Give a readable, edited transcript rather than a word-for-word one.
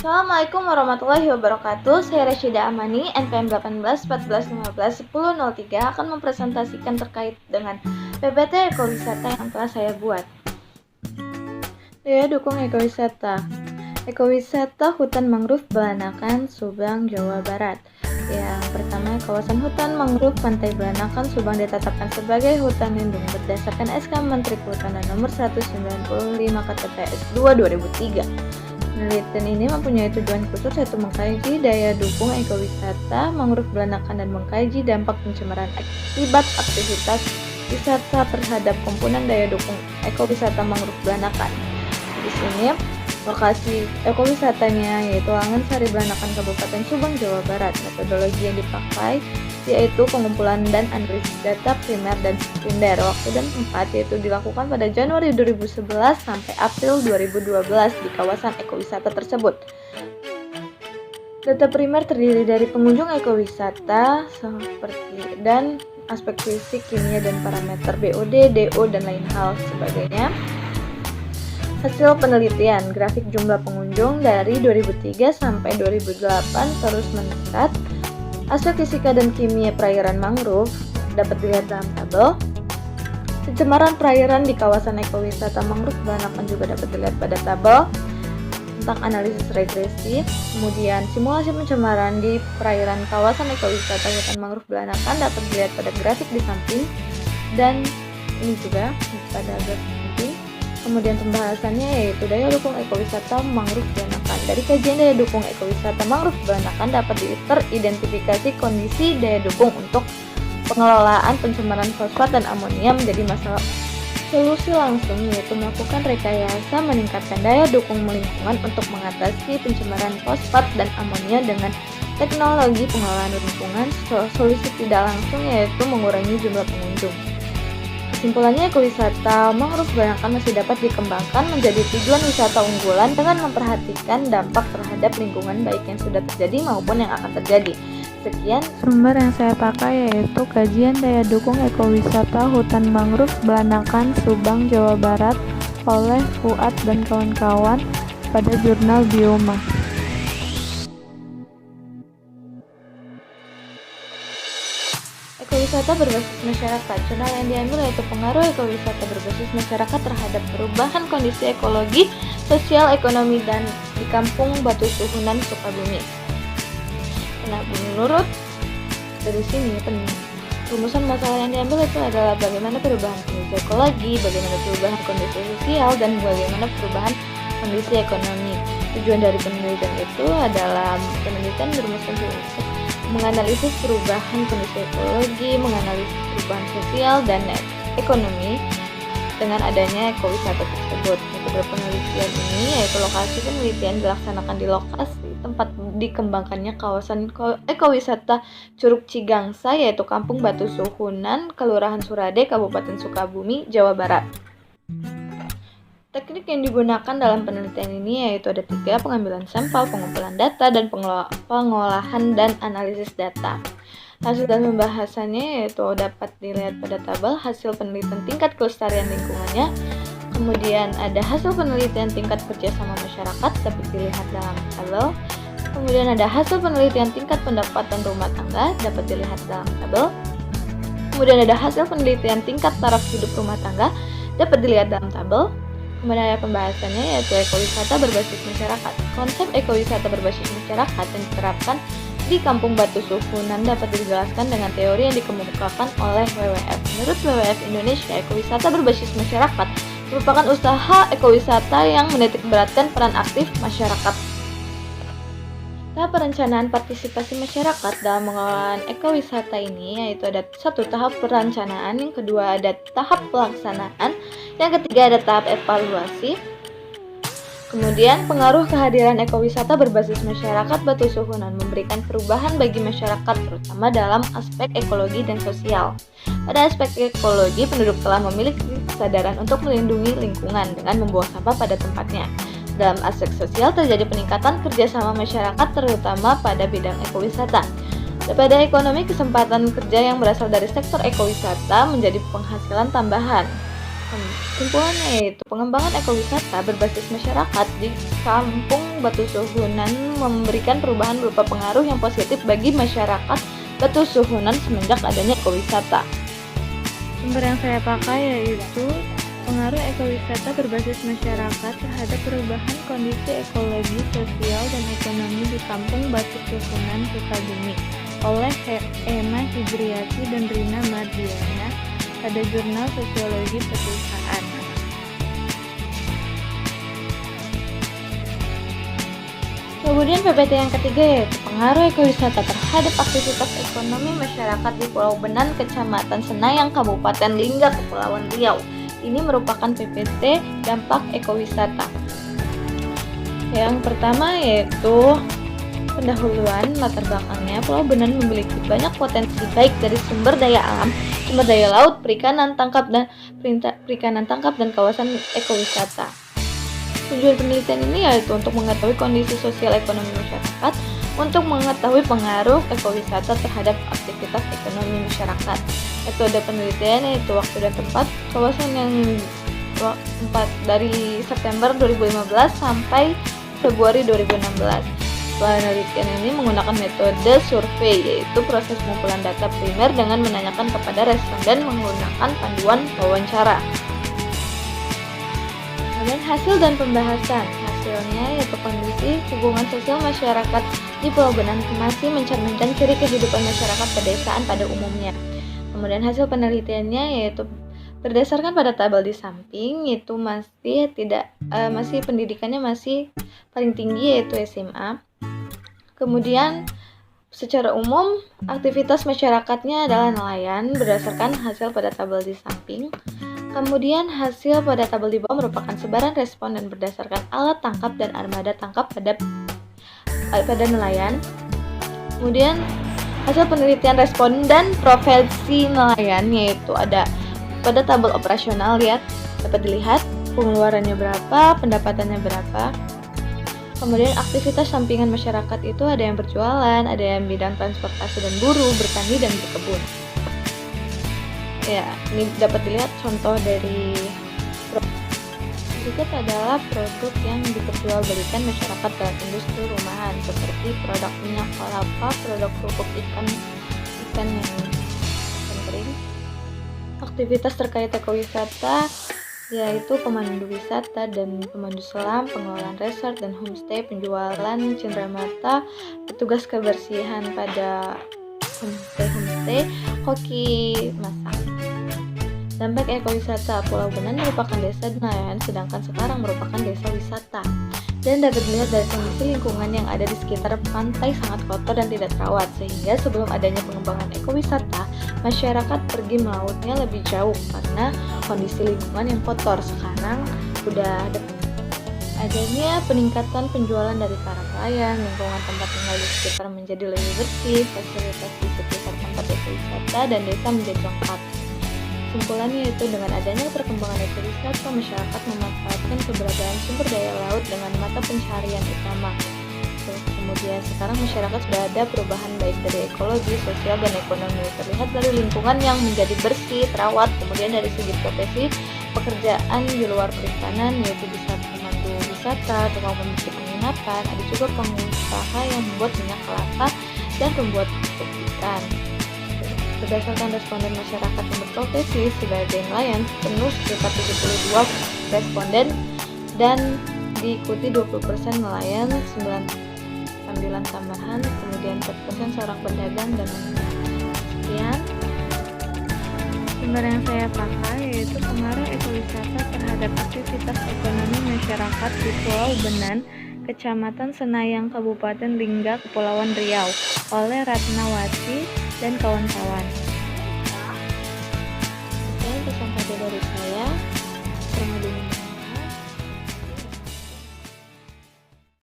Assalamualaikum warahmatullahi wabarakatuh. Saya Rashida Amani, NPM 18 14 15 10 03 akan mempresentasikan terkait dengan PPT Ekowisata yang telah saya buat. Daya dukung ekowisata. Ekowisata hutan mangrove Belanakan, Subang, Jawa Barat. Yang pertama, kawasan hutan mangrove Pantai Belanakan, Subang ditetapkan sebagai hutan lindung berdasarkan SK Menteri Kehutanan Nomor 195 KTPS 2 2003. Penelitian ini mempunyai tujuan khusus yaitu mengkaji daya dukung ekowisata mangrove Belanakan dan mengkaji dampak pencemaran akibat aktivitas wisata terhadap komponen daya dukung ekowisata mangrove Belanakan. Di sini lokasi ekowisatanya yaitu Angan Sari Belanakan, Kabupaten Subang, Jawa Barat. Metodologi yang dipakai yaitu pengumpulan dan analisis data primer dan sekunder. Waktu dan tempat yaitu dilakukan pada Januari 2011 sampai April 2012 di kawasan ekowisata tersebut. Data primer terdiri dari pengunjung ekowisata seperti dan aspek fisik, kimia, dan parameter BOD, DO, dan lain hal sebagainya. Hasil penelitian, grafik jumlah pengunjung dari 2003 sampai 2008 terus meningkat. Aspek fisika dan kimia perairan mangrove dapat dilihat dalam tabel. Pencemaran perairan di kawasan ekowisata mangrove Belanakan juga dapat dilihat pada tabel. Tentang analisis regresi, kemudian simulasi pencemaran di perairan kawasan ekowisata hutan mangrove Belanakan dapat dilihat pada grafik di samping, dan ini juga pada grafik samping. Kemudian pembahasannya yaitu daya dukung ekowisata mangrove Belanakan. Dari kajian daya dukung ekowisata mangrove Belanakan dapat teridentifikasi kondisi daya dukung untuk pengelolaan pencemaran fosfat dan amonia menjadi masalah. Solusi langsung yaitu melakukan rekayasa meningkatkan daya dukung lingkungan untuk mengatasi pencemaran fosfat dan amonia dengan teknologi pengelolaan lingkungan. Solusi tidak langsung yaitu mengurangi jumlah pengunjung. Kesimpulannya, ekowisata mangrove Belanakan masih dapat dikembangkan menjadi tujuan wisata unggulan dengan memperhatikan dampak terhadap lingkungan baik yang sudah terjadi maupun yang akan terjadi. Sekian Sumber yang saya pakai yaitu kajian daya dukung ekowisata hutan mangrove Belanakan, Subang, Jawa Barat oleh Fuad dan kawan-kawan pada jurnal Bioma. Ekowisata berbasis masyarakat. Jurnal yang diambil yaitu pengaruh ekowisata berbasis masyarakat terhadap perubahan kondisi ekologi, sosial, ekonomi, dan di Kampung Batu Suhunan, Sukabumi. Nah, menurut dari sini rumusan masalah yang diambil itu adalah bagaimana perubahan kondisi ekologi, bagaimana perubahan kondisi sosial, dan bagaimana perubahan kondisi ekonomi. Tujuan dari penelitian itu adalah penelitian berumuskan menganalisis perubahan kondisi ekologi, menganalisis perubahan sosial dan ekonomi dengan adanya ekowisata tersebut. Metode penelitian ini yaitu lokasi penelitian dilaksanakan di lokasi tempat dikembangkannya kawasan ekowisata Curug Cigangsa yaitu Kampung Batu Suhunan, Kelurahan Surade, Kabupaten Sukabumi, Jawa Barat. Teknik yang digunakan dalam penelitian ini yaitu ada 3: pengambilan sampel, pengumpulan data, dan pengolahan dan analisis data. Hasil dan pembahasannya yaitu dapat dilihat pada tabel hasil penelitian tingkat kelestarian lingkungannya. Kemudian ada hasil penelitian tingkat kerjasama masyarakat dapat dilihat dalam tabel. Kemudian ada hasil penelitian tingkat pendapatan rumah tangga dapat dilihat dalam tabel. Kemudian ada hasil penelitian tingkat taraf hidup rumah tangga dapat dilihat dalam tabel. Kemudian ada pembahasannya yaitu ekowisata berbasis masyarakat. Konsep ekowisata berbasis masyarakat yang diterapkan di Kampung Batu Suhunan dapat dijelaskan dengan teori yang dikemukakan oleh WWF. Menurut WWF Indonesia, ekowisata berbasis masyarakat merupakan usaha ekowisata yang menitikberatkan peran aktif masyarakat. Tahap perencanaan partisipasi masyarakat dalam pengelolaan ekowisata ini yaitu ada 1 tahap perencanaan, yang kedua ada tahap pelaksanaan, yang ketiga ada tahap evaluasi. Kemudian pengaruh kehadiran ekowisata berbasis masyarakat Batu Suhunan memberikan perubahan bagi masyarakat terutama dalam aspek ekologi dan sosial. Pada aspek ekologi, penduduk telah memiliki kesadaran untuk melindungi lingkungan dengan membuang sampah pada tempatnya. Dalam aspek sosial terjadi peningkatan kerjasama masyarakat terutama pada bidang ekowisata. Pada ekonomi, kesempatan kerja yang berasal dari sektor ekowisata menjadi penghasilan tambahan. Kesimpulannya yaitu pengembangan ekowisata berbasis masyarakat di Kampung Batu Suhunan memberikan perubahan berupa pengaruh yang positif bagi masyarakat Batu Suhunan semenjak adanya ekowisata. Sumber yang saya pakai yaitu pengaruh ekowisata berbasis masyarakat terhadap perubahan kondisi ekologi, sosial, dan ekonomi di Kampung Batu Suhunan, Sukabumi oleh Emma Hidriati dan Rina Mardiana pada Jurnal Sosiologi Pedesaan. Kemudian PPT yang ketiga yaitu pengaruh ekowisata terhadap aktivitas ekonomi masyarakat di Pulau Benan, Kecamatan Senayang, Kabupaten Lingga, Kepulauan Riau. Ini merupakan PPT dampak ekowisata. Yang pertama yaitu pendahuluan latar belakangnya. Pulau Benan memiliki banyak potensi baik dari sumber daya alam, sumber daya laut, perikanan tangkap dan kawasan ekowisata. Tujuan penelitian ini yaitu untuk mengetahui kondisi sosial ekonomi masyarakat, untuk mengetahui pengaruh ekowisata terhadap aktivitas ekonomi masyarakat. Metode penelitian yaitu waktu dan tempat, kawasan yang dari September 2015 sampai Februari 2016. Penelitian ini menggunakan metode survei, yaitu proses pengumpulan data primer dengan menanyakan kepada responden menggunakan panduan wawancara. Kemudian hasil dan pembahasan. Hasilnya yaitu kondisi hubungan sosial masyarakat di Pulau Benan masih mencerminkan ciri kehidupan masyarakat pedesaan pada umumnya. Kemudian hasil penelitiannya yaitu berdasarkan pada tabel di samping, itu masih pendidikannya masih paling tinggi yaitu SMA. Kemudian secara umum aktivitas masyarakatnya adalah nelayan berdasarkan hasil pada tabel di samping. Kemudian hasil pada tabel di bawah merupakan sebaran responden berdasarkan alat tangkap dan armada tangkap pada nelayan. Kemudian hasil penelitian responden profesi nelayan yaitu ada pada tabel operasional, dapat dilihat pengeluarannya berapa, pendapatannya berapa. Kemudian aktivitas sampingan masyarakat itu ada yang berjualan, ada yang bidang transportasi dan buruh, bertani dan berkebun. Ya, ini dapat dilihat contoh dari berikut adalah produk yang diperjualbelikan masyarakat dalam industri rumahan seperti produk minyak kelapa, produk kerupuk ikan yang kering. Aktivitas terkait ekowisata yaitu pemandu wisata dan pemandu selam, pengelolaan resort dan homestay, penjualan cenderamata, petugas kebersihan pada homestay, koki masak. Dampak ekowisata. Pulau Benan merupakan desa nelayan sedangkan sekarang merupakan desa wisata. Dan dapat dilihat dari kondisi lingkungan yang ada di sekitar pantai sangat kotor dan tidak terawat, sehingga sebelum adanya pengembangan ekowisata, masyarakat pergi melautnya lebih jauh karena kondisi lingkungan yang kotor. Sekarang udah adanya peningkatan penjualan dari para nelayan, lingkungan tempat tinggal di sekitar menjadi lebih bersih, fasilitas di sekitar tempat ekowisata dan desa menjadi lengkap. Kesimpulannya yaitu dengan adanya perkembangan ekowisata, masyarakat memanfaatkan keberadaan sumber daya laut dengan mata pencaharian utama. Kemudian sekarang masyarakat sudah ada perubahan baik dari ekologi, sosial, dan ekonomi. Terlihat dari lingkungan yang menjadi bersih, terawat. Kemudian dari segi profesi, pekerjaan di luar perikanan yaitu bisa pemandu wisata, tukang pembersih penginapan, ada juga pengusaha yang membuat minyak kelapa dan pembuat kerupuk ikan. Berdasarkan responden masyarakat yang berprofesi sebagai nelayan, penuh sekitar 72 responden dan diikuti 20% nelayan, 9 tambahan, kemudian 4% seorang pedagang dan sekian. Sumber yang saya pakai yaitu pengaruh ekowisata terhadap aktivitas ekonomi masyarakat di Pulau Benan, Kecamatan Senayang, Kabupaten Lingga, Kepulauan Riau oleh Ratnawati dan kawan-kawan. Sekian pesan dari saya.